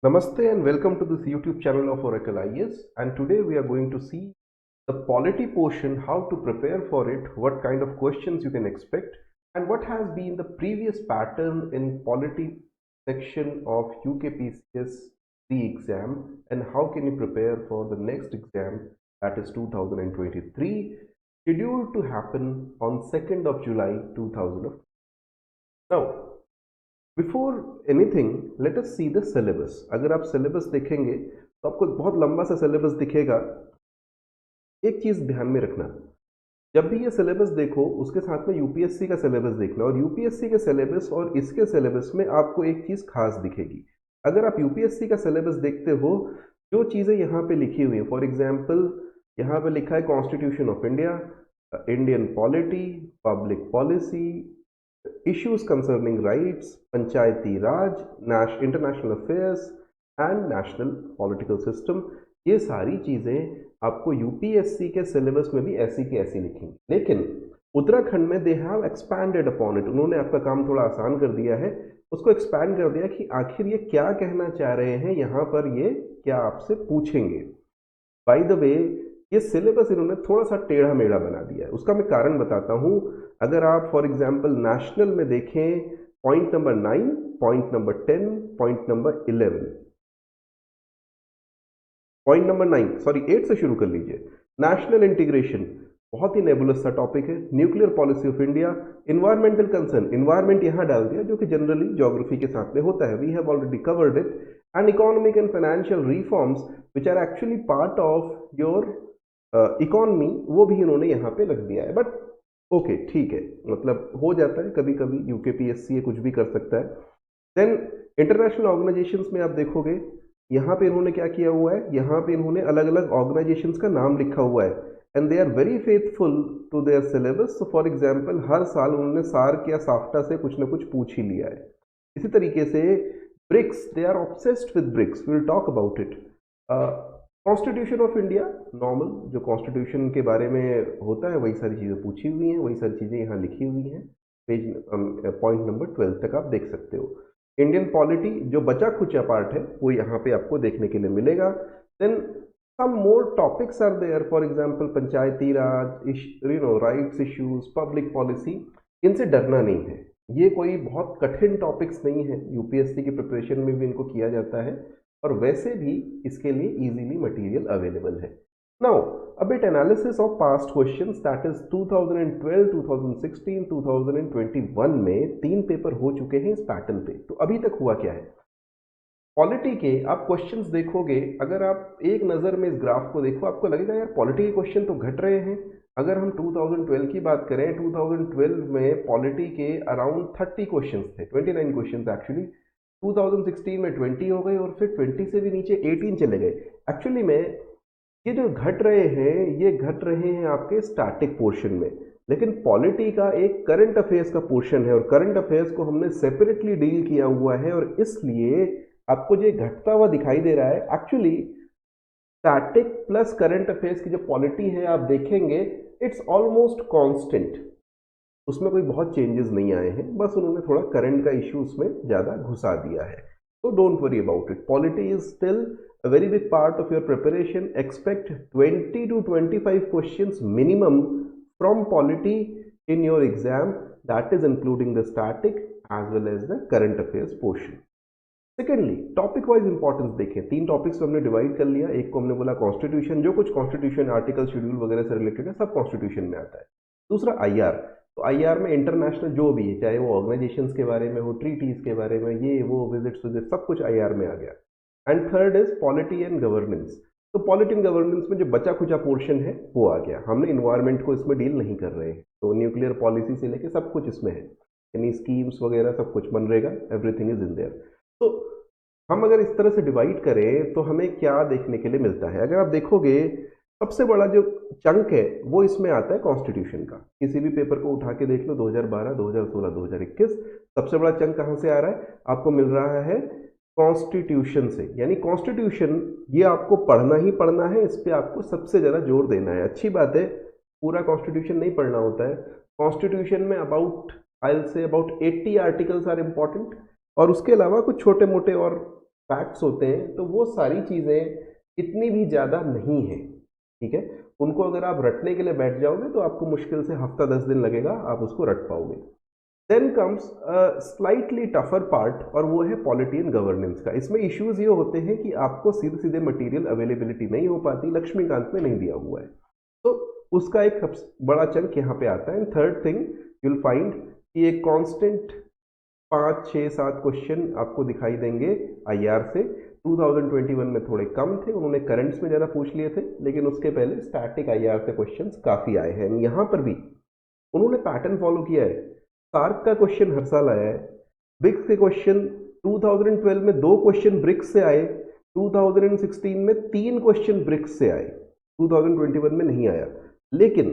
Namaste and welcome to this YouTube channel of Oracle IAS, and today we are going to see the polity portion, how to prepare for it, what kind of questions you can expect, and what has been the previous pattern in polity section of UKPCS pre-exam, and how can you prepare for the next exam, that is 2023, scheduled to happen on 2nd of July 2000. Now, before anything let us see the syllabus. अगर आप syllabus देखेंगे तो आपको बहुत लंबा सा syllabus दिखेगा। एक चीज ध्यान में रखना, जब भी ये सिलेबस देखो उसके साथ में यूपीएससी का सिलेबस देखना, और यूपीएससी के सिलेबस और इसके सिलेबस में आपको एक चीज खास दिखेगी। अगर आप यूपीएससी का सिलेबस देखते हो, जो चीजें यहाँ पे लिखी हुई है, फॉर एग्जाम्पल यहाँ पे लिखा है constitution of India, Indian polity, public policy, issues concerning rights, Panchayati Raj, international affairs and national political system, ये सारी चीज़ें आपको यूपीएससी के सिलेबस में भी ऐसी की ऐसी लिखेंगी। लेकिन उत्तराखंड में they have expanded upon it, उन्होंने आपका काम थोड़ा आसान कर दिया है, उसको एक्सपैंड कर दिया कि आखिर ये क्या कहना चाह रहे हैं, यहाँ पर ये क्या आपसे पूछेंगे। बाय द वे, ये सिलेबस इन्होंने थोड़ा सा टेढ़ा मेढ़ा बना दिया है। उसका मैं कारण बताता हूँ। अगर आप फॉर एग्जांपल नेशनल में देखें, point number 9, point number 10, point number 11, point number 9 sorry 8 से शुरू कर लीजिए। नेशनल इंटीग्रेशन बहुत ही नेबुलस सा टॉपिक है। Nuclear policy of India, environmental concern, environment यहां डाल दिया जो कि जनरली ज्योग्राफी के साथ में होता है, we have already covered it. And economic and financial reforms which are actually part of your economy, वो भी इन्होंने यहाँ पे लग दिया है। बट ओके, ठीक है, मतलब हो जाता है कभी कभी, यूकेपीएससी ये कुछ भी कर सकता है। देन इंटरनेशनल ऑर्गेनाइजेशंस में आप देखोगे, यहाँ पे इन्होंने क्या किया हुआ है, यहाँ पे इन्होंने अलग अलग ऑर्गेनाइजेशंस का नाम लिखा हुआ है, and they are very faithful to their syllabus. So for example हर साल उन्होंने सार्क या साफ्टा से कुछ ना कुछ पूछ ही लिया है। इसी तरीके से BRICS, they are obsessed with BRICS, we will talk about it. Constitution of India, normal जो कॉन्स्टिट्यूशन के बारे में होता है वही सारी चीज़ें पूछी हुई हैं, वही सारी चीज़ें यहाँ लिखी हुई हैं। पेज पॉइंट नंबर 12 तक आप देख सकते हो। इंडियन पॉलिटी जो बचा खुचा पार्ट है वो यहाँ पे आपको देखने के लिए मिलेगा। Then some more topics are there, for example Panchayati Raj, rights issues, public policy. इनसे डरना नहीं है, ये कोई बहुत कठिन टॉपिक्स नहीं है, यूपीएससी की प्रिपरेशन में भी इनको किया जाता है, और वैसे भी इसके लिए इजीली मटेरियल अवेलेबल है। Now a bit analysis of past questions, that is 2012, 2016, 2021 में 3 पेपर हो चुके हैं इस पैटर्न पे। तो अभी तक हुआ क्या है, पॉलिटी के आप क्वेश्चंस देखोगे, अगर आप एक नज़र में इस ग्राफ को देखो आपको लगेगा यार पॉलिटी के क्वेश्चन तो घट रहे हैं। अगर हम 2012 की बात करें, 2012 में पॉलिटी के अराउंड 30 क्वेश्चंस थे, 29 क्वेश्चंस एक्चुअली। 2016 में 20 हो गए, और फिर 20 से भी नीचे 18 चले गए। एक्चुअली में ये जो घट रहे हैं, ये घट रहे हैं आपके स्टैटिक पोर्शन में, लेकिन पॉलिटी का एक करंट अफेयर्स का पोर्शन है, और करंट अफेयर्स को हमने सेपरेटली डील किया हुआ है, और इसलिए आपको जो घटता हुआ दिखाई दे रहा है, actually static plus current affairs की जो पॉलिटी है आप देखेंगे इट्स ऑलमोस्ट कांस्टेंट, उसमें कोई बहुत चेंजेस नहीं आए हैं, बस उन्होंने थोड़ा करंट का इश्यू उसमें ज़्यादा घुसा दिया है। तो don't worry about it, polity is still a very big part of your preparation. Expect 20 to 25 questions minimum from polity in your exam, that is including the static as well as the current affairs portion. Secondly topic wise importance देखें, 3 topics तो हमने divide कर लिया। एक को हमने बोला constitution, जो कुछ कॉन्स्टिट्यूशन आर्टिकल शेड्यूल वगैरह से रिलेटेड है सब कॉन्स्टिट्यूशन में आता है। दूसरा आईआर, तो आईआर में इंटरनेशनल जो भी है, चाहे वो ऑर्गेनाइजेशंस के बारे में हो, ट्रीटीज के बारे में, ये वो विजिट्स सब कुछ आईआर में आ गया। And third is polity and governance, तो पॉलिटी एंड गवर्नेंस में जो बचा खुचा पोर्शन है वो आ गया। हमने इन्वायरमेंट को इसमें डील नहीं कर रहे हैं, तो न्यूक्लियर पॉलिसी से लेके सब कुछ इसमें है, यानी स्कीम्स वगैरह सब कुछ MNREGA, everything is in their. तो हम अगर इस तरह से डिवाइड करें तो हमें क्या देखने के लिए मिलता है, अगर आप देखोगे सबसे बड़ा जो चंक है वो इसमें आता है कॉन्स्टिट्यूशन का। किसी भी पेपर को उठा के देख लो, 2012, 2016, 2021, सबसे बड़ा चंक कहाँ से आ रहा है, आपको मिल रहा है कॉन्स्टिट्यूशन से। यानी कॉन्स्टिट्यूशन ये आपको पढ़ना ही पढ़ना है, इस पे आपको सबसे ज़्यादा जोर देना है। अच्छी बात है, पूरा कॉन्स्टिट्यूशन नहीं पढ़ना होता है। कॉन्स्टिट्यूशन में about I will say about 80 articles are important, और उसके अलावा कुछ छोटे मोटे और फैक्ट्स होते हैं, तो वो सारी चीज़ें इतनी भी ज़्यादा नहीं है, ठीक है। उनको अगर आप रटने के लिए बैठ जाओगे तो आपको मुश्किल से हफ्ता 10 दिन लगेगा, आप उसको रट पाओगे। Then comes slightly tougher part, और वो है पॉलिटी एंड गवर्नेंस का। इसमें इश्यूज ये होते हैं कि आपको सीधे सीधे मटेरियल अवेलेबिलिटी नहीं हो पाती, लक्ष्मीकांत में नहीं दिया हुआ है, तो उसका एक बड़ा चंक यहाँ पे आता है। And third thing you will find कि एक कांस्टेंट 5 6 7 क्वेश्चन आपको दिखाई देंगे आईआर से। 2021 में थोड़े कम थे, उन्होंने करंट्स में ज़्यादा पूछ लिए थे, लेकिन उसके पहले स्टैटिक आईआर से क्वेश्चंस काफ़ी आए हैं। यहाँ पर भी उन्होंने पैटर्न फॉलो किया है। सार्क का क्वेश्चन हर साल आया है, ब्रिक्स के क्वेश्चन 2012 में 2 क्वेश्चन ब्रिक्स से आए, 2016 में 3 क्वेश्चन ब्रिक्स से आए, 2021 में नहीं आया। लेकिन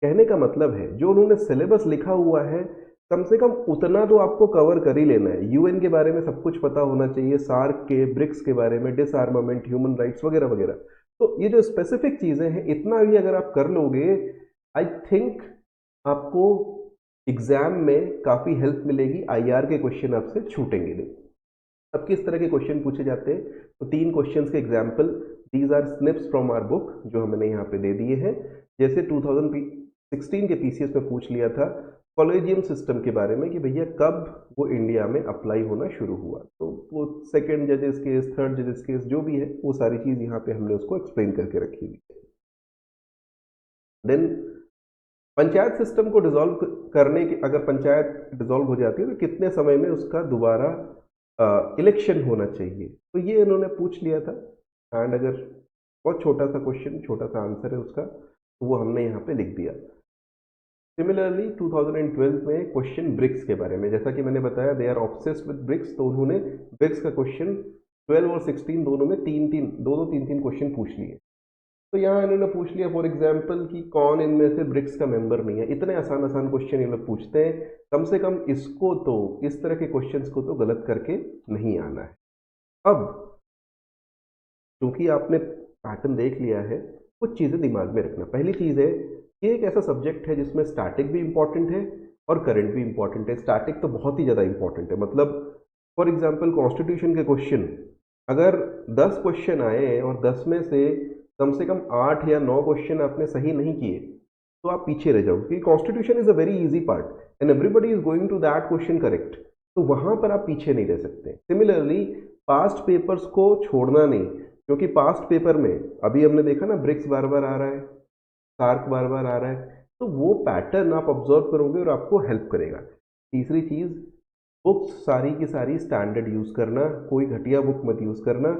कहने का मतलब है जो उन्होंने सिलेबस लिखा हुआ है, कम से कम उतना तो आपको कवर कर ही लेना है। यूएन के बारे में सब कुछ पता होना चाहिए, सार्क के, ब्रिक्स के बारे में, डिसआर्मामेंट, ह्यूमन राइट्स वगैरह वगैरह। तो ये जो स्पेसिफिक चीज़ें हैं, इतना भी अगर आप कर लोगे, आई थिंक आपको एग्जाम में काफ़ी हेल्प मिलेगी, आईआर के क्वेश्चन आपसे छूटेंगे नहीं। अब किस तरह के क्वेश्चन पूछे जाते हैं, तो 3 क्वेश्चंस के example, these are snips from our book, जो हमने यहाँ पे दे दिए हैं। जैसे 2016 के पीसीएस में पूछ लिया था कॉलेजियम सिस्टम के बारे में कि भैया कब वो इंडिया में अप्लाई होना शुरू हुआ, तो वो सेकेंड जजेस केस, थर्ड जजेस केस, जो भी है वो सारी चीज़ यहाँ पे हमने उसको एक्सप्लेन करके रखी हुई है। देन पंचायत सिस्टम को डिसॉल्व करने के, अगर पंचायत डिसॉल्व हो जाती है तो कितने समय में उसका दोबारा इलेक्शन होना चाहिए, तो ये इन्होंने पूछ लिया था। एंड अगर बहुत छोटा सा क्वेश्चन, छोटा सा आंसर है उसका, तो वो हमने यहाँ पे लिख दिया। सिमिलरली 2012 में क्वेश्चन ब्रिक्स के बारे में, जैसा कि मैंने बताया they are obsessed with BRICS, तो उन्होंने ब्रिक्स का क्वेश्चन 12 और 16 दोनों में 3-3 क्वेश्चन पूछ लिए। तो यहाँ इन्होंने पूछ लिया फॉर एग्जाम्पल कि कौन इनमें से ब्रिक्स का मेंबर नहीं है। इतने आसान आसान क्वेश्चन ये लोग पूछते हैं, कम से कम इसको तो, इस तरह के क्वेश्चंस को तो गलत करके नहीं आना है। अब क्योंकि आपने पैटर्न देख लिया है, कुछ चीज़ें दिमाग में रखना। पहली चीज़ है, ये एक ऐसा सब्जेक्ट है जिसमें स्टैटिक भी इंपॉर्टेंट है और करंट भी इंपॉर्टेंट है। स्टैटिक तो बहुत ही ज़्यादा इंपॉर्टेंट है, मतलब फॉर एग्जाम्पल कॉन्स्टिट्यूशन के क्वेश्चन अगर 10 क्वेश्चन आए और 10 में से कम 8 या 9 क्वेश्चन आपने सही नहीं किए, तो आप पीछे रह जाओ, क्योंकि constitution is a very easy part and everybody is going to that question correct, तो वहां पर आप पीछे नहीं रह सकते। सिमिलरली पास्ट पेपर्स को छोड़ना नहीं, क्योंकि पास्ट पेपर में अभी हमने देखा ना, ब्रिक्स बार बार आ रहा है, सार्क बार बार आ रहा है, तो वो पैटर्न आप ऑब्जर्व करोगे और आपको हेल्प करेगा। तीसरी चीज, बुक्स सारी की सारी स्टैंडर्ड यूज करना, कोई घटिया बुक मत यूज करना।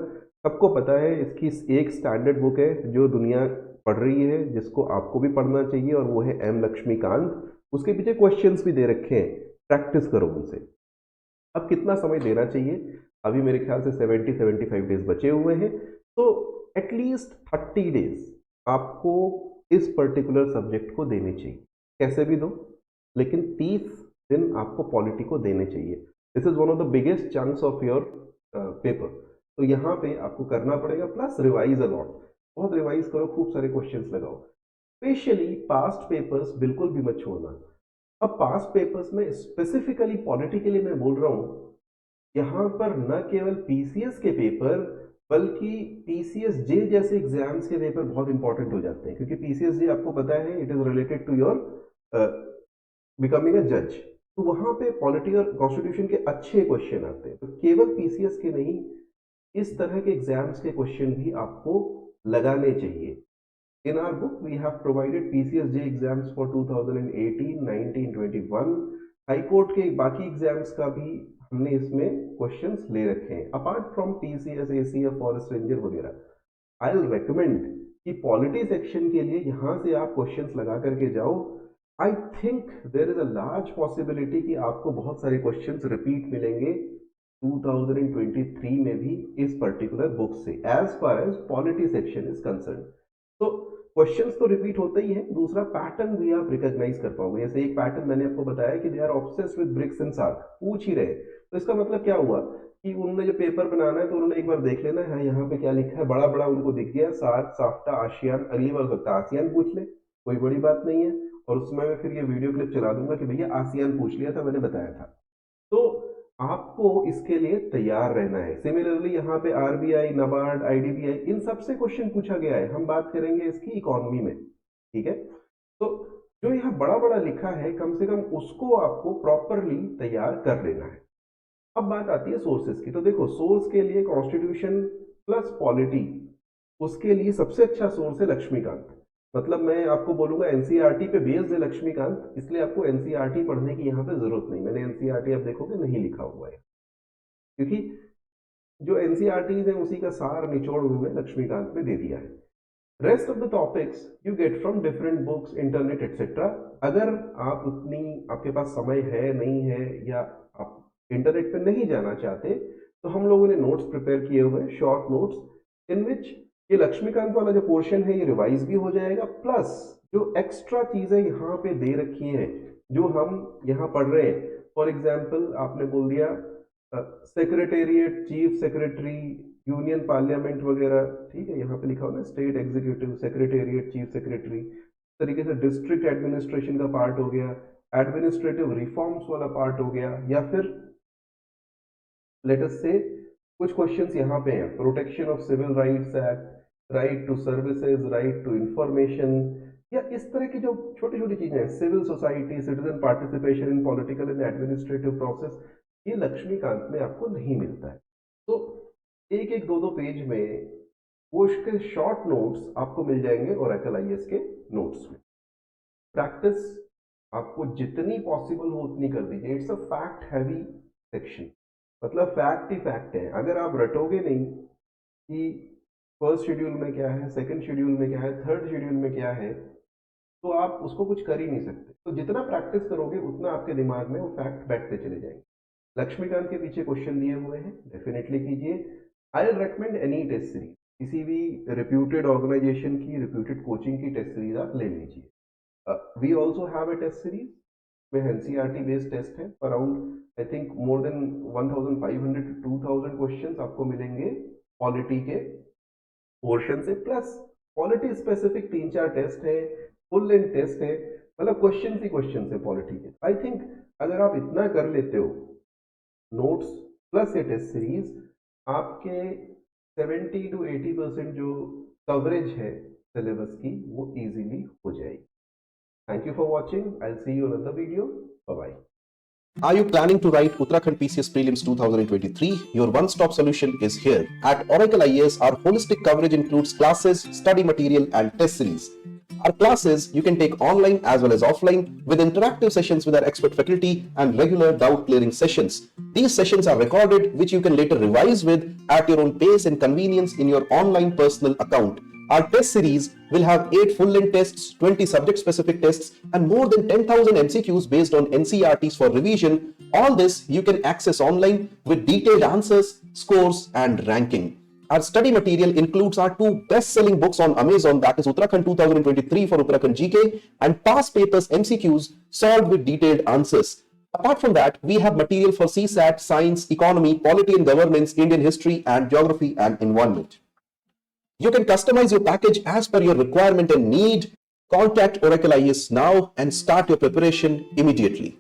सबको पता है इसकी एक स्टैंडर्ड बुक है जो दुनिया पढ़ रही है, जिसको आपको भी पढ़ना चाहिए, और वो है एम लक्ष्मीकांत। उसके पीछे क्वेश्चंस भी दे रखे हैं, प्रैक्टिस करो उनसे। अब कितना समय देना चाहिए, अभी मेरे ख्याल से 70-75 डेज बचे हुए हैं, तो एटलीस्ट 30 डेज आपको इस पर्टिकुलर सब्जेक्ट को देने चाहिए, कैसे भी दो, लेकिन 30 दिन आपको पॉलिटी को देने चाहिए। This is one of the biggest chunks of your paper, तो यहाँ पे आपको करना पड़ेगा, प्लस रिवाइज अलॉट, बहुत रिवाइज करो, खूब सारे क्वेश्चंस लगाओ। स्पेशली पास्ट पेपर्स बिल्कुल भी मत छोड़ना। अब पास्ट पेपर्स में स्पेसिफिकली पॉलिटी के लिए मैं बोल रहा हूँ, यहाँ पर न केवल पीसीएस के पेपर बल्कि पीसीएस जे जैसे एग्जाम्स के पेपर बहुत इंपॉर्टेंट हो जाते हैं, क्योंकि पीसीएस जे आपको पता है it is related to your becoming a जज, तो वहां पे पॉलिटी और कॉन्स्टिट्यूशन के अच्छे क्वेश्चन आते हैं। तो केवल पीसीएस के नहीं, इस तरह के एग्जाम्स के क्वेश्चन भी आपको लगाने चाहिए। In our book, we have provided PCSJ exams for 2018, 19, 21. High court के बाकी एग्जाम्स का भी हमने इसमें क्वेश्चंस ले रखे हैं, apart from PCS, ACF, forest ranger वगैरह। आई विल रेकमेंड कि पॉलिटी सेक्शन के लिए यहाँ से आप क्वेश्चंस लगा करके जाओ। I think there is a large possibility कि आपको बहुत सारे क्वेश्चंस रिपीट मिलेंगे 2023 में भी इस पर्टिकुलर बुक से, as far as polity section is concern. तो क्वेश्चंस तो रिपीट होते ही हैं, दूसरा पैटर्न भी आप रिकॉग्नाइज कर पाओगे। जैसे एक पैटर्न मैंने आपको बताया कि they are obsessed with BRICS and SAARC, पूछ ही रहे, तो इसका मतलब क्या हुआ कि उन्होंने जो पेपर बनाना है तो उन्होंने एक बार देख लेना है यहाँ पे क्या लिखा है, बड़ा बड़ा उनको दिख गया, सार्क, साफ्टा, आसियान, अगली बार सकता आसियान पूछ ले, कोई बड़ी बात नहीं है, और उसमें मैं फिर ये वीडियो क्लिप चला दूंगा कि भैया आसियान पूछ लिया था, मैंने बताया था। तो आपको इसके लिए तैयार रहना है। सिमिलरली यहाँ पे आरबीआई, नबार्ड, आईडीबीआई, इन सब से क्वेश्चन पूछा गया है। हम बात करेंगे इसकी इकोनॉमी में, ठीक है। तो जो यहाँ बड़ा बड़ा लिखा है, कम से कम उसको आपको प्रॉपरली तैयार कर लेना है। अब बात आती है सोर्सेज की। तो देखो, सोर्स के लिए कॉन्स्टिट्यूशन प्लस पॉलिटी, उसके लिए सबसे अच्छा सोर्स है लक्ष्मीकांत। मतलब मैं आपको बोलूंगा एनसीईआरटी पे बेस्ड है लक्ष्मीकांत, इसलिए आपको एनसीईआरटी पढ़ने की यहाँ पे जरूरत नहीं। मैंने एनसीईआरटी आप देखोगे नहीं लिखा हुआ है, क्योंकि जो एनसीईआरटीज है उसी का सार निचोड़ उन्होंने लक्ष्मीकांत में दे दिया है। Rest of the topics you get from different books, internet etcetera. अगर आप उतनी, आपके पास समय है नहीं है, या आप इंटरनेट पे नहीं जाना चाहते, तो हम लोगों ने नोट्स प्रिपेयर किए हुए हैं, शॉर्ट नोट्स, इन विच ये लक्ष्मीकांत वाला जो पोर्शन है ये रिवाइज भी हो जाएगा, प्लस जो एक्स्ट्रा चीजें यहाँ पे दे रखी हैं जो हम यहाँ पढ़ रहे हैं। फॉर एग्जाम्पल आपने बोल दिया secretariat, chief secretary, union parliament वगैरह, ठीक है, यहाँ पे लिखा हो ना state executive, secretariat, chief secretary, तरीके से डिस्ट्रिक्ट एडमिनिस्ट्रेशन का पार्ट हो गया, एडमिनिस्ट्रेटिव रिफॉर्म्स वाला पार्ट हो गया, या फिर लेट अस से कुछ क्वेश्चंस यहाँ पे हैं, protection of civil rights act, right to services, right to information, या इस तरह की जो छोटी छोटी चीजें हैं, civil society, citizen participation in political and administrative process, ये लक्ष्मीकांत में आपको नहीं मिलता है। तो एक एक दो दो पेज में वो उसके शॉर्ट नोट्स आपको मिल जाएंगे ओरेकल आईएएस के नोट्स में। प्रैक्टिस आपको जितनी पॉसिबल हो उतनी कर दीजिए। It's a fact heavy section, मतलब फैक्ट ही फैक्ट है। अगर आप रटोगे नहीं कि फर्स्ट शेड्यूल में क्या है, सेकंड शेड्यूल में क्या है, थर्ड शेड्यूल में क्या है, तो आप उसको कुछ कर ही नहीं सकते। तो जितना प्रैक्टिस करोगे उतना आपके दिमाग में वो फैक्ट बैठते चले जाएंगे। लक्ष्मीकांत के पीछे क्वेश्चन दिए हुए हैं, डेफिनेटली कीजिए। I will recommend any test series, किसी भी रिप्यूटेड ऑर्गेनाइजेशन की, रिप्यूटेड कोचिंग की टेस्ट सीरीज आप ले लीजिए। We also have a test series में एनसीईआरटी बेस्ड टेस्ट है, around I think more than 1500 to 2000 questions आपको मिलेंगे पॉलिटी के पोर्शन से, प्लस पॉलिटी स्पेसिफिक 3-4 टेस्ट है, फुल लेंथ टेस्ट है, मतलब क्वेश्चन ही क्वेश्चन है पॉलिटी के। आई थिंक अगर आप इतना कर लेते हो, नोट्स प्लस ये टेस्ट सीरीज, आपके 70 to 80% जो कवरेज है सिलेबस की वो इजीली हो जाएगी। Thank you for watching, I will see you in another video, bye bye. Are you planning to write Uttarakhand PCS Prelims 2023? Your one-stop solution is here. At Oracle IAS, our holistic coverage includes classes, study material, and test series. Our classes you can take online as well as offline with interactive sessions with our expert faculty and regular doubt clearing sessions. These sessions are recorded, which you can later revise with at your own pace and convenience in your online personal account. Our test series will have 8 full-length tests, 20 subject-specific tests, and more than 10,000 MCQs based on NCERTs for revision. All this you can access online with detailed answers, scores, and ranking. Our study material includes our 2 best-selling books on Amazon, that is Uttarakhand 2023 for Uttarakhand GK and Past Papers MCQs solved with detailed answers. Apart from that, we have material for CSAT, Science, Economy, Polity and Governance, Indian History, and Geography and Environment. You can customize your package as per your requirement and need. Contact Oracle IAS now and start your preparation immediately.